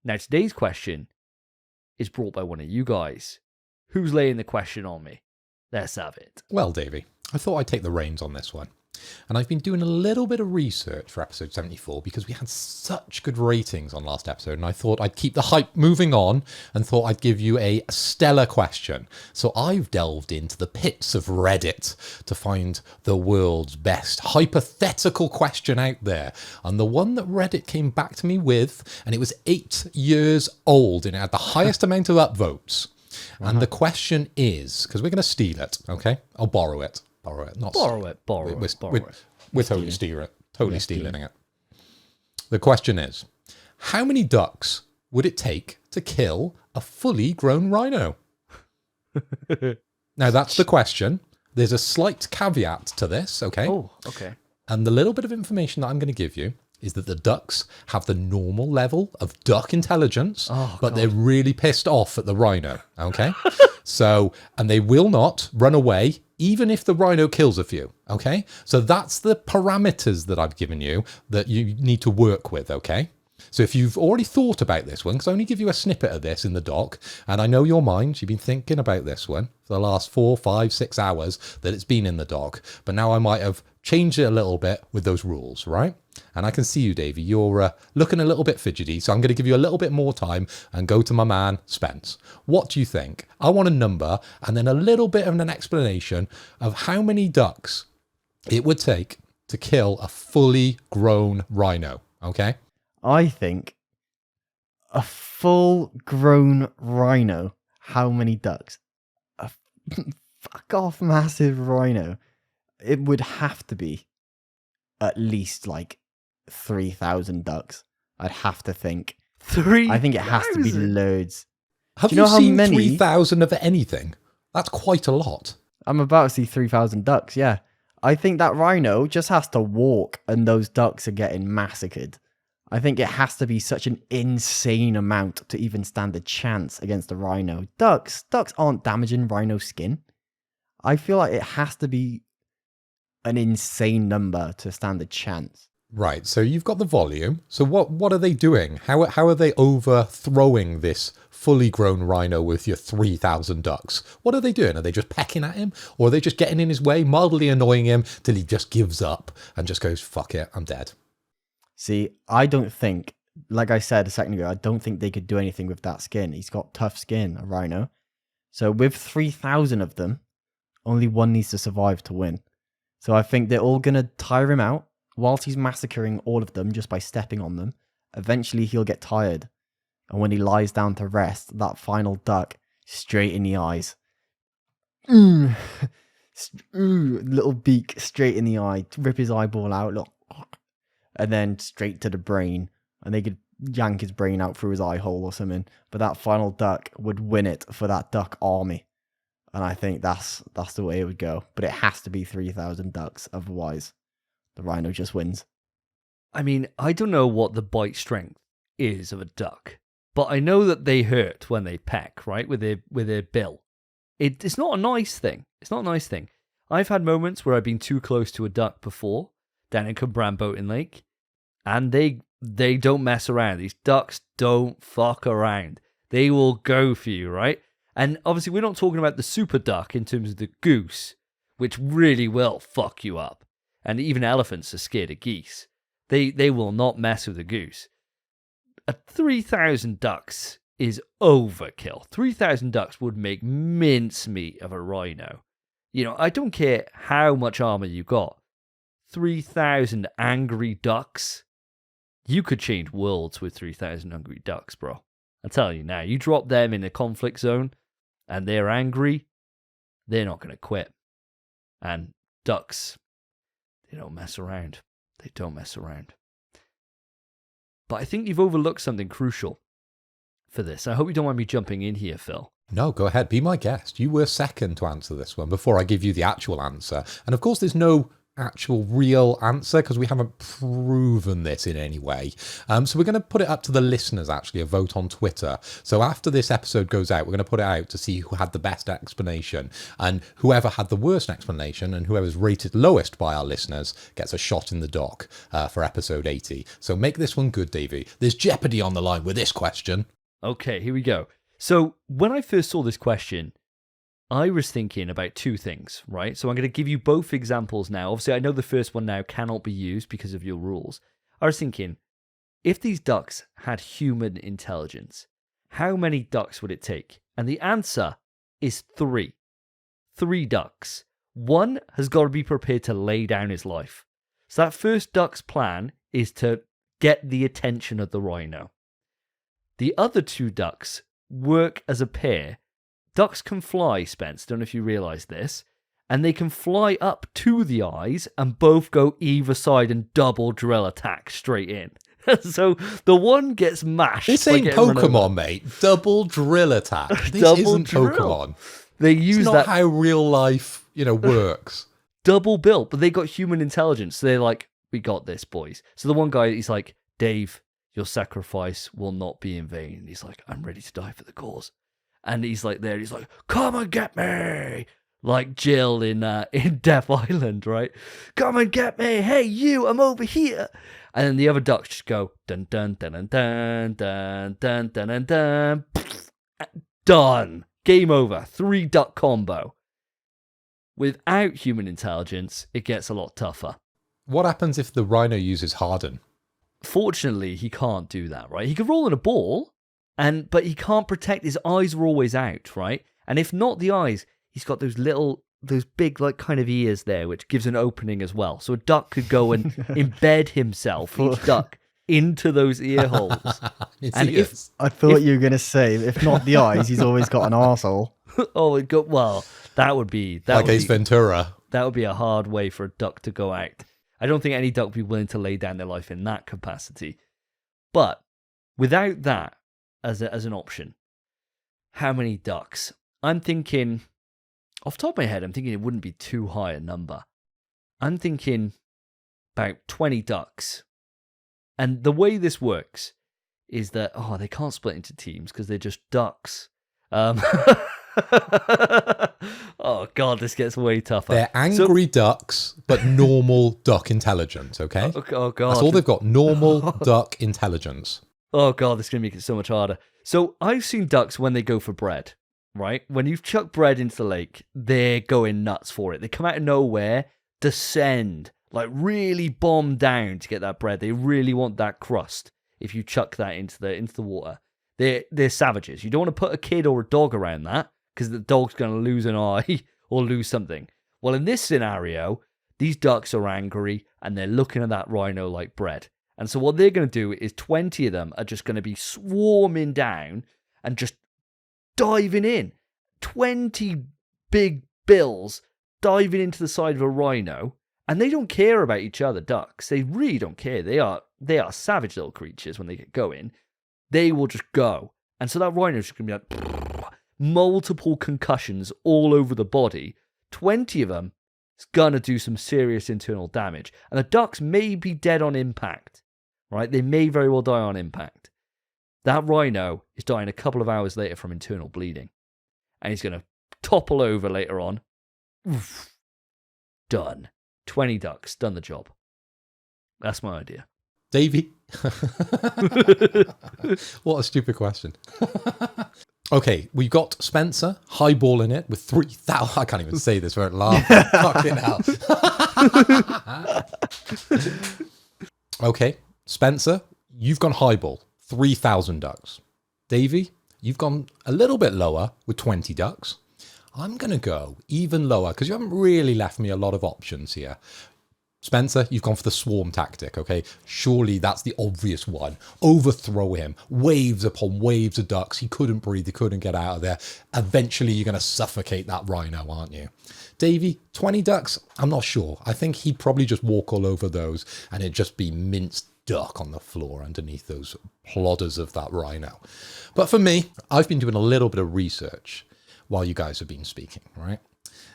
Now, today's question is brought by one of you guys. Who's laying the question on me? Let's have it. Well, Davey, I thought I'd take the reins on this one. And I've been doing a little bit of research for episode 74 because we had such good ratings on last episode, and I thought I'd keep the hype moving on and thought I'd give you a stellar question. So I've delved into the pits of Reddit to find the world's best hypothetical question out there. And the one that Reddit came back to me with, and it was 8 years old, and it had the highest amount of upvotes. And the question is, because we're going to steal it, okay? I'll borrow it. Borrow it. We're totally stealing it. The question is, how many ducks would it take to kill a fully grown rhino? Now, that's the question. There's a slight caveat to this, okay? Oh, okay. And the little bit of information that I'm going to give you is that the ducks have the normal level of duck intelligence, but they're really pissed off at the rhino, okay? And they will not run away even if the rhino kills a few, okay? So that's the parameters that I've given you that you need to work with, okay? So if you've already thought about this one, because I only give you a snippet of this in the doc, and I know your mind, you've been thinking about this one for the last 4, 5, 6 hours that it's been in the doc, but now I might have changed it a little bit with those rules, right? And I can see you, Davey, you're looking a little bit fidgety, so I'm going to give you a little bit more time and go to my man, Spence. What do you think? I want a number and then a little bit of an explanation of how many ducks it would take to kill a fully grown rhino, okay? I think a full-grown rhino, how many ducks? A fuck-off massive rhino. It would have to be at least like 3,000 ducks. I'd have to think. 3,000? I think it has to be loads. Have Do you know how seen many? 3,000 of anything? That's quite a lot. I'm about to see 3,000 ducks, yeah. I think that rhino just has to walk and those ducks are getting massacred. I think it has to be such an insane amount to even stand a chance against a rhino. Ducks aren't damaging rhino skin. I feel like it has to be an insane number to stand a chance. Right, so you've got the volume. So what are they doing? How are they overthrowing this fully grown rhino with your 3,000 ducks? What are they doing? Are they just pecking at him? Or are they just getting in his way, mildly annoying him till he just gives up and just goes, fuck it, I'm dead? See, I don't think, like I said a second ago, I don't think they could do anything with that skin. He's got tough skin, a rhino. So with 3,000 of them, only one needs to survive to win. So I think they're all going to tire him out whilst he's massacring all of them just by stepping on them. Eventually he'll get tired. And when he lies down to rest, that final duck, straight in the eyes. Little beak straight in the eye, rip his eyeball out, look. And then straight to the brain. And they could yank his brain out through his eye hole or something. But that final duck would win it for that duck army. And I think that's the way it would go. But it has to be 3,000 ducks. Otherwise, the rhino just wins. I mean, I don't know what the bite strength is of a duck. But I know that they hurt when they peck, right? With their bill. It's not a nice thing. It's not a nice thing. I've had moments where I've been too close to a duck before. Down in Cumbrae Boating Lake. And they don't mess around. These ducks don't fuck around. They will go for you, right? And obviously, we're not talking about the super duck in terms of the goose, which really will fuck you up. And even elephants are scared of geese. They will not mess with the goose. 3,000 ducks is overkill. 3,000 ducks would make mincemeat of a rhino. You know, I don't care how much armor you got. 3,000 angry ducks. You could change worlds with 3,000 angry ducks, bro. I'm telling you now, you drop them in a conflict zone and they're angry, they're not going to quit. And ducks, they don't mess around. They don't mess around. But I think you've overlooked something crucial for this. I hope you don't mind me jumping in here, Phil. No, go ahead. Be my guest. You were second to answer this one before I give you the actual answer. And of course, there's no actual real answer because we haven't proven this in any way. So we're going to put it up to the listeners, actually, a vote on Twitter. So after this episode goes out, we're going to put it out to see who had the best explanation, and whoever had the worst explanation and whoever's rated lowest by our listeners gets a shot in the dock for episode 80. So make this one good, Davey. There's jeopardy on the line with this question. Okay, here we go. So when I first saw this question, I was thinking about two things, right? So I'm going to give you both examples now. Obviously, I know the first one now cannot be used because of your rules. I was thinking, if these ducks had human intelligence, how many ducks would it take? And the answer is 3. 3 ducks. One has got to be prepared to lay down his life. So that first duck's plan is to get the attention of the rhino. The other 2 ducks work as a pair. Ducks can fly, Spence. Don't know if you realise this. And they can fly up to the eyes and both go either side and double drill attack straight in. So the one gets mashed. This ain't Pokemon, mate. Double drill attack. This isn't Pokemon. They use it's not that how real life, works. double built, but they got human intelligence. So they're like, we got this, boys. So the one guy, he's like, Dave, your sacrifice will not be in vain. And he's like, I'm ready to die for the cause. And he's like there, he's like, come and get me. Like Jill in Death Island, right? Come and get me. Hey, you, I'm over here. And then the other ducks just go, dun, dun, dun, dun, dun, dun, dun, dun, dun, dun. Done. Game over. 3 duck combo. Without human intelligence, it gets a lot tougher. What happens if the rhino uses harden? Fortunately, he can't do that, right? He could roll in a ball, but he can't protect. His eyes are always out, right? And if not the eyes, he's got those big, like, kind of ears there, which gives an opening as well. So a duck could go and embed himself, each duck, into those ear holes. And I thought you were going to say, if not the eyes, he's always got an arsehole. Well, that would be... like Ace Ventura. That would be a hard way for a duck to go out. I don't think any duck would be willing to lay down their life in that capacity. But without that as an option, how many ducks? I'm thinking, off the top of my head, I'm thinking it wouldn't be too high a number. I'm thinking about 20 ducks. And the way this works is that, they can't split into teams because they're just ducks. Oh, God, this gets way tougher. They're angry ducks, but normal duck intelligence, okay? Oh, God. That's all they've got, normal duck intelligence. Oh, God, this is going to make it so much harder. So I've seen ducks when they go for bread, right? When you've chucked bread into the lake, they're going nuts for it. They come out of nowhere, descend, like really bomb down to get that bread. They really want that crust if you chuck that into the water. They're savages. You don't want to put a kid or a dog around that because the dog's going to lose an eye or lose something. Well, in this scenario, these ducks are angry and they're looking at that rhino like bread. And so what they're going to do is 20 of them are just going to be swarming down and just diving in. 20 big bills diving into the side of a rhino. And they don't care about each other, ducks. They really don't care. They are savage little creatures when they get going. They will just go. And so that rhino's just going to be like, multiple concussions all over the body. 20 of them is going to do some serious internal damage. And the ducks may be dead on impact, right? They may very well die on impact. That rhino is dying a couple of hours later from internal bleeding. And he's going to topple over later on. Oof. Done. 20 ducks, done the job. That's my idea. Davey? What a stupid question. Okay, we've got Spencer highballing it with 3,000. I can't even say this without laughing. Fucking hell. Okay, Spencer, you've gone highball, 3,000 ducks. Davey, you've gone a little bit lower with 20 ducks. I'm going to go even lower because you haven't really left me a lot of options here. Spencer, you've gone for the swarm tactic, okay? Surely that's the obvious one. Overthrow him. Waves upon waves of ducks. He couldn't breathe. He couldn't get out of there. Eventually, you're going to suffocate that rhino, aren't you? Davey, 20 ducks? I'm not sure. I think he'd probably just walk all over those and it'd just be minced duck on the floor underneath those plodders of that rhino. But for me, I've been doing a little bit of research while you guys have been speaking, right?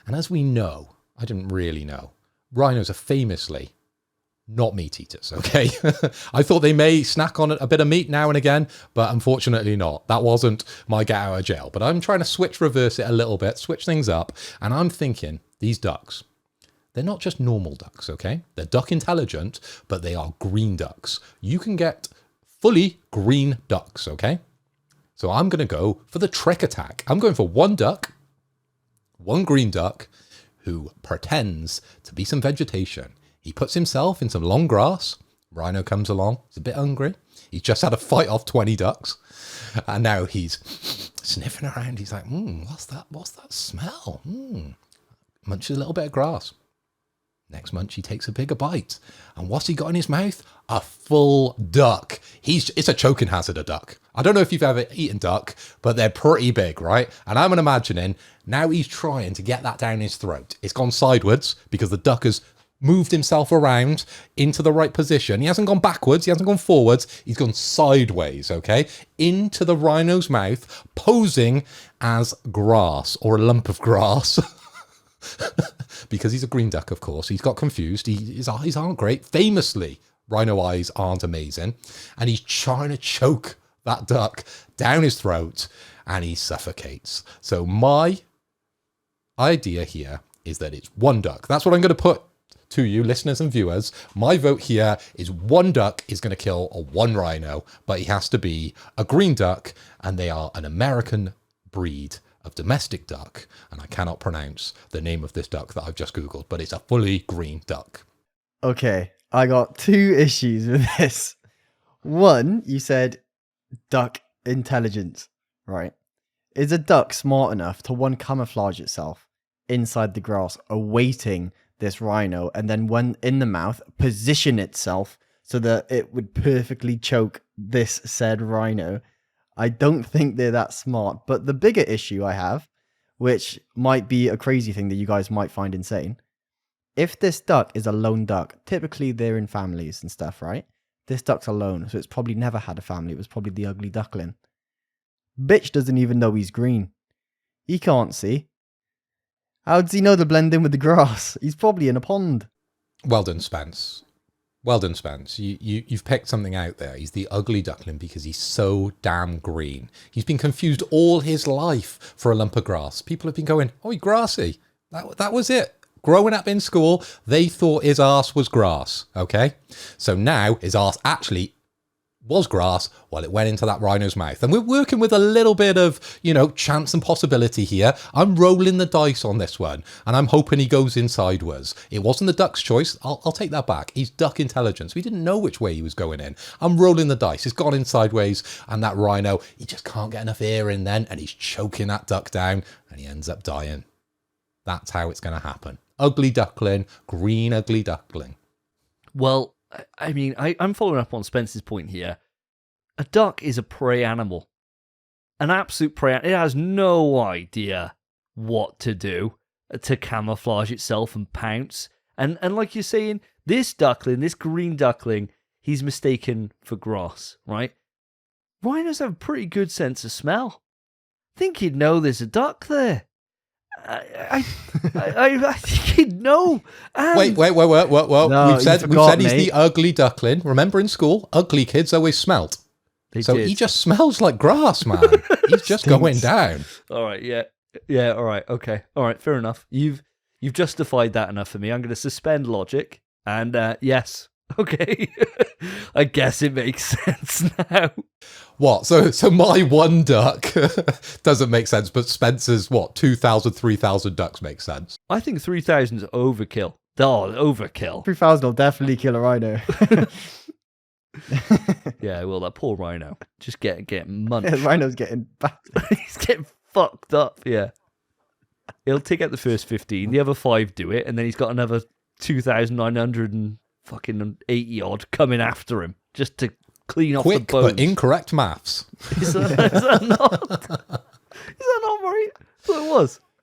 And as we know, I didn't really know, rhinos are famously not meat eaters, okay? I thought they may snack on a bit of meat now and again, but unfortunately not. That wasn't my get out of jail. But I'm trying to reverse it a little bit, switch things up. And I'm thinking, these ducks, they're not just normal ducks, okay? They're duck intelligent, but they are green ducks. You can get fully green ducks, okay? So I'm going to go for the trick attack. I'm going for one duck, one green duck, who pretends to be some vegetation. He puts himself in some long grass. Rhino comes along. He's a bit hungry. He's just had a fight off 20 ducks. And now he's sniffing around. He's like, what's that? What's that smell? Munches a little bit of grass. Next munch, he takes a bigger bite. And what's he got in his mouth? A full duck. It's a choking hazard, a duck. I don't know if you've ever eaten duck, but they're pretty big, right? And I'm imagining now he's trying to get that down his throat. It's gone sideways because the duck has moved himself around into the right position. He hasn't gone backwards. He hasn't gone forwards. He's gone sideways, okay? Into the rhino's mouth, posing as grass or a lump of grass. Because he's a green duck, of course. He's got confused. His eyes aren't great. Famously, rhino eyes aren't amazing. And he's trying to choke that duck down his throat and he suffocates. So my idea here is that it's one duck. That's what I'm going to put to you, listeners and viewers. My vote here is one duck is going to kill one rhino, but he has to be a green duck, and they are an American breed of domestic duck, and I cannot pronounce the name of this duck that I've just Googled, but it's a fully green duck. Okay, I got two issues with this. One, you said duck intelligence, right? Is a duck smart enough to, one, camouflage itself inside the grass, awaiting this rhino, and then when in the mouth, position itself so that it would perfectly choke this said rhino? I don't think they're that smart. But the bigger issue I have, which might be a crazy thing that you guys might find insane, if this duck is a lone duck, typically they're in families and stuff, right? This duck's alone, so it's probably never had a family. It was probably the ugly duckling. Bitch doesn't even know he's green. He can't see. How does he know to blend in with the grass? He's probably in a pond. Well done, Spence. Well done, Spence. You've picked something out there. He's the ugly duckling because he's so damn green. He's been confused all his life for a lump of grass. People have been going, oh, he's grassy. That was it. Growing up in school, they thought his arse was grass, okay? So now his arse actually was grass while it went into that rhino's mouth. And we're working with a little bit of, chance and possibility here. I'm rolling the dice on this one, and I'm hoping he goes in sideways. It wasn't the duck's choice. I'll take that back. He's duck intelligence. We didn't know which way he was going in. I'm rolling the dice. It's gone in sideways, and that rhino, he just can't get enough air in then, and he's choking that duck down, and he ends up dying. That's how it's going to happen. Ugly duckling, green ugly duckling. Well, I mean, I'm following up on Spence's point here. A duck is a prey animal. An absolute prey. It has no idea what to do to camouflage itself and pounce. And like you're saying, this duckling, this green duckling, he's mistaken for grass, right? Rhinos have a pretty good sense of smell. I think he'd know there's a duck there. I think he'd know. And Wait. No, we've said forgot, he's mate. the ugly duckling. Remember in school, ugly kids always smelt. So did. he just smells like grass, man. He's just Stinks. going down. All right, yeah. All right, okay, all right. Fair enough. You've justified that enough for me. I'm going to suspend logic, and yes, okay. I guess it makes sense now. What? So my one duck doesn't make sense, but Spencer's 2,000, 3,000 ducks make sense. I think 3,000 is overkill. Oh, overkill. 3,000 will definitely kill a rhino. Yeah, well, that poor rhino just getting munched. The rhino's getting back. He's getting fucked up. Yeah, he'll take out the first 15. The other 5 do it, and then he's got another 2,980 odd coming after him just to clean off the Quick bones. but incorrect maths. Is that not? Is that not right? I thought it was.